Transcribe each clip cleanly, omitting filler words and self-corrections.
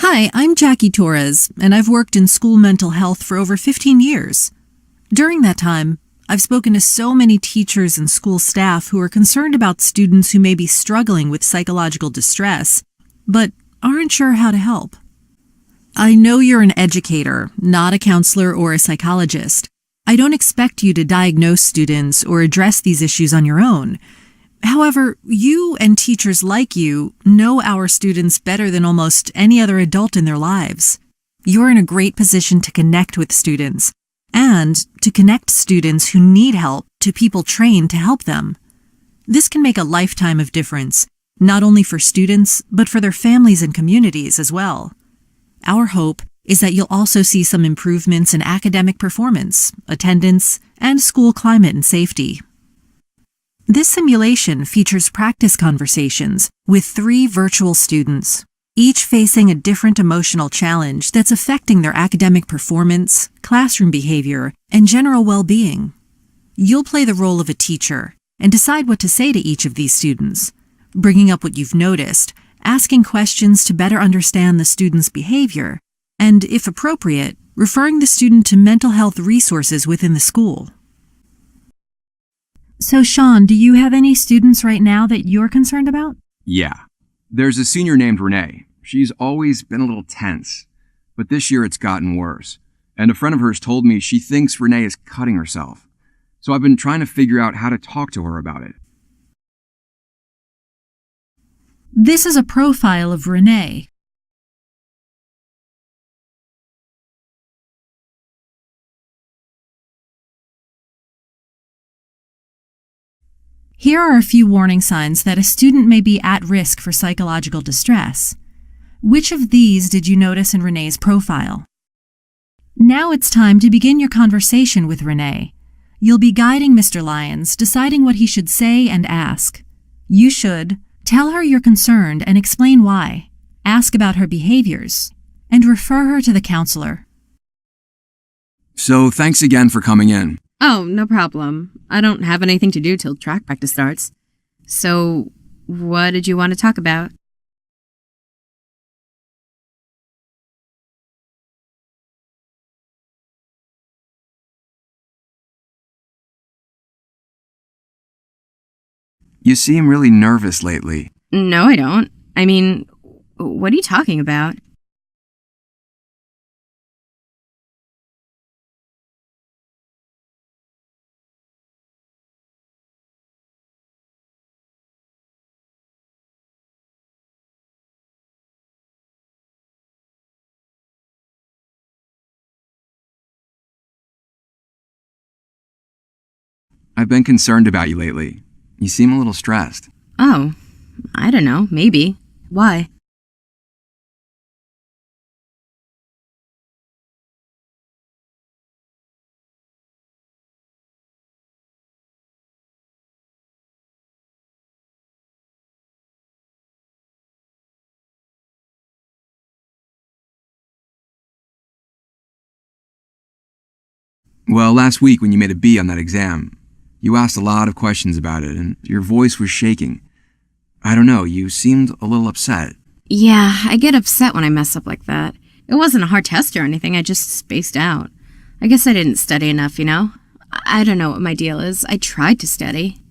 Hi, I'm Jackie Torres, and I've worked in school mental health for over 15 years. During that time, I've spoken to so many teachers and school staff who are concerned about students who may be struggling with psychological distress, but aren't sure how to help. I know you're an educator, not a counselor or a psychologist. I don't expect you to diagnose students or address these issues on your own. However, you and teachers like you know our students better than almost any other adult in their lives. You're in a great position to connect with students and to connect students who need help to people trained to help them. This can make a lifetime of difference, not only for students, but for their families and communities as well. Our hope is that you'll also see some improvements in academic performance, attendance, and school climate and safety. This simulation features practice conversations with 3 virtual students, each facing a different emotional challenge that's affecting their academic performance, classroom behavior, and general well-being. You'll play the role of a teacher and decide what to say to each of these students, bringing up what you've noticed, asking questions to better understand the student's behavior, and, if appropriate, referring the student to mental health resources within the school. So, Sean, do you have any students right now that you're concerned about? Yeah. There's a senior named Renee. She's always been a little tense, but this year it's gotten worse. And a friend of hers told me she thinks Renee is cutting herself. So I've been trying to figure out how to talk to her about it. This is a profile of Renee. Here are a few warning signs that a student may be at risk for psychological distress. Which of these did you notice in Renee's profile? Now it's time to begin your conversation with Renee. You'll be guiding Mr. Lyons, deciding what he should say and ask. You should tell her you're concerned and explain why, ask about her behaviors, and refer her to the counselor. So thanks again for coming in. Oh, no problem. I don't have anything to do till track practice starts. So, what did you want to talk about? You seem really nervous lately. No, I don't. I mean, what are you talking about? I've been concerned about you lately. You seem a little stressed. Oh, I don't know. Maybe. Why? Well, last week when you made a B on that exam, you asked a lot of questions about it and your voice was shaking. I don't know, you seemed a little upset. Yeah, I get upset when I mess up like that. It wasn't a hard test or anything, I just spaced out. I guess I didn't study enough, you know? I don't know what my deal is. I tried to study.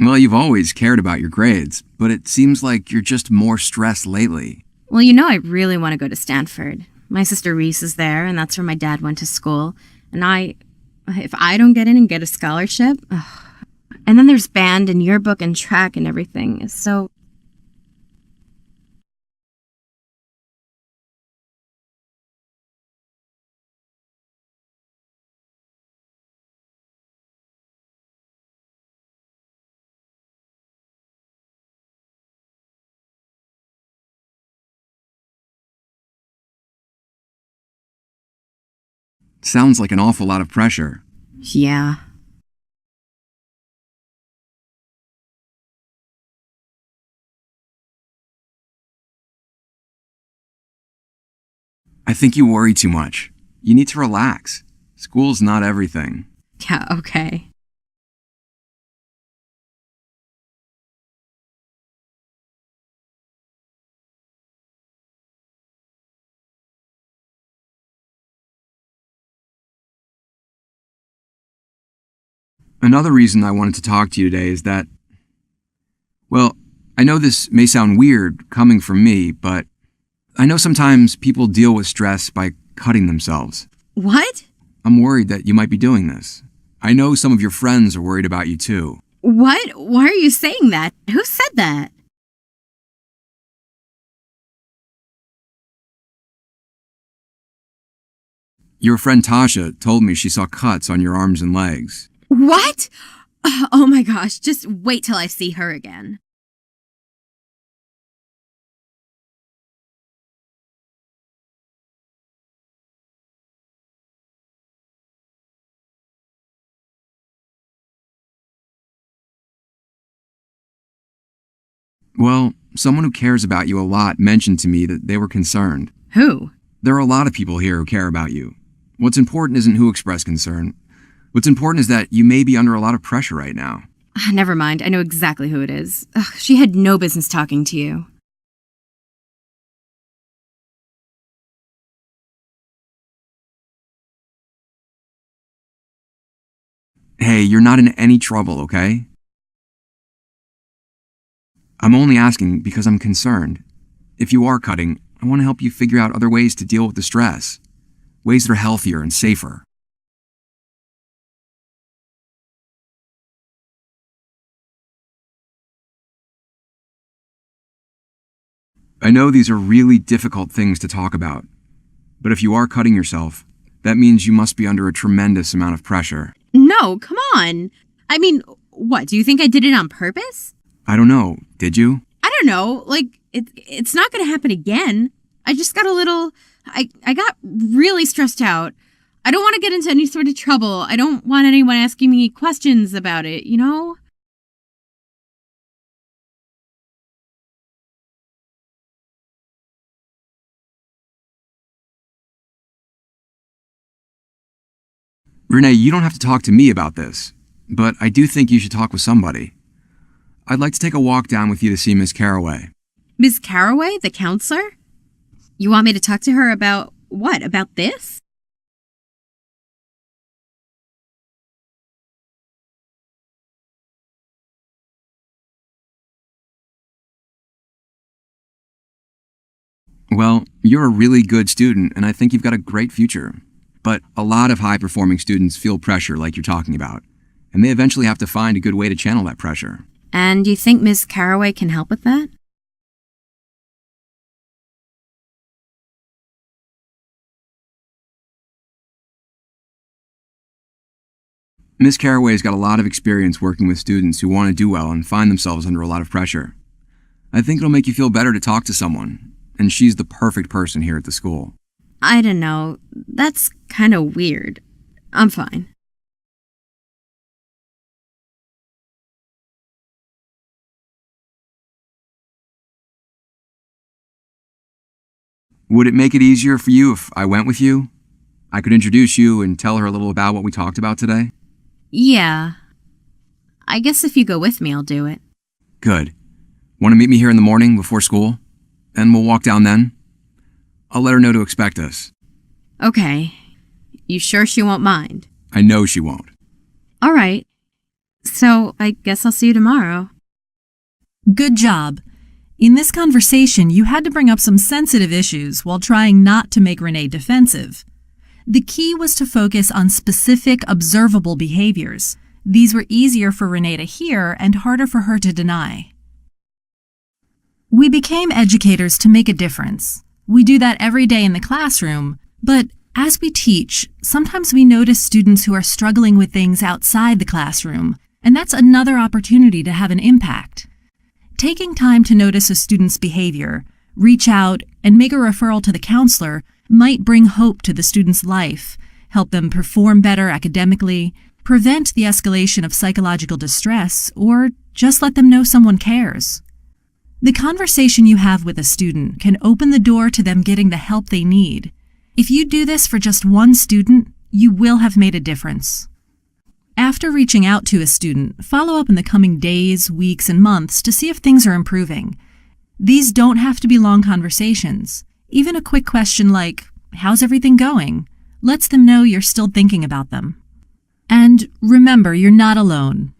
Well, you've always cared about your grades, but it seems like you're just more stressed lately. Well, you know I really want to go to Stanford. My sister Reese is there, and that's where my dad went to school. And if I don't get in and get a scholarship, ugh. And then there's band and yearbook and track and everything. So Sounds like an awful lot of pressure. yeah. I think you worry too much. You need to relax. School's not everything. Yeah, okay. Another reason I wanted to talk to you today is that, well, I know this may sound weird coming from me, but I know sometimes people deal with stress by cutting themselves. What? I'm worried that you might be doing this. I know some of your friends are worried about you too. What? Why are you saying that? Who said that? Your friend Tasha told me she saw cuts on your arms and legs. What? Oh my gosh, just wait till I see her again. Well, someone who cares about you a lot mentioned to me that they were concerned. Who? There are a lot of people here who care about you. What's important isn't who expressed concern. What's important is that you may be under a lot of pressure right now. Never mind, I know exactly who it is. Ugh, she had no business talking to you. Hey, you're not in any trouble, okay? I'm only asking because I'm concerned. If you are cutting, I want to help you figure out other ways to deal with the stress. Ways that are healthier and safer. I know these are really difficult things to talk about, but if you are cutting yourself, that means you must be under a tremendous amount of pressure. No, come on. I mean, what, do you think I did it on purpose? I don't know, did you? I don't know, like, it's not gonna happen again. I just got a little, I got really stressed out. I don't want to get into any sort of trouble. I don't want anyone asking me questions about it, you know? Renee, you don't have to talk to me about this, but I do think you should talk with somebody. I'd like to take a walk down with you to see Miss Caraway. Ms. Caraway, the counselor? You want me to talk to her about what? About this? Well, you're a really good student, and I think you've got a great future. But a lot of high-performing students feel pressure like you're talking about, and they eventually have to find a good way to channel that pressure. And you think Ms. Caraway can help with that? Miss Caraway's got a lot of experience working with students who want to do well and find themselves under a lot of pressure. I think it'll make you feel better to talk to someone, and she's the perfect person here at the school. I don't know. That's kind of weird. I'm fine. Would it make it easier for you if I went with you? I could introduce you and tell her a little about what we talked about today. Yeah. I guess if you go with me, I'll do it. Good. Want to meet me here in the morning before school? And we'll walk down then? I'll let her know to expect us. Okay. You sure she won't mind? I know she won't. All right. So I guess I'll see you tomorrow. Good job. In this conversation, you had to bring up some sensitive issues while trying not to make Renee defensive. The key was to focus on specific, observable behaviors. These were easier for Renee to hear and harder for her to deny. We became educators to make a difference. We do that every day in the classroom, but as we teach, sometimes we notice students who are struggling with things outside the classroom, and that's another opportunity to have an impact. Taking time to notice a student's behavior, reach out, and make a referral to the counselor might bring hope to the student's life, help them perform better academically, prevent the escalation of psychological distress, or just let them know someone cares. The conversation you have with a student can open the door to them getting the help they need. If you do this for just one student, you will have made a difference. After reaching out to a student, follow up in the coming days, weeks, and months to see if things are improving. These don't have to be long conversations. Even a quick question like, "How's everything going?" lets them know you're still thinking about them. And remember, you're not alone.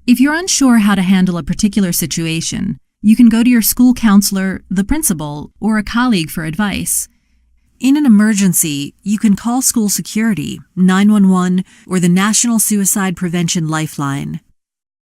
If you're unsure how to handle a particular situation, you can go to your school counselor, the principal, or a colleague for advice. In an emergency, you can call school security, 911, or the National Suicide Prevention Lifeline.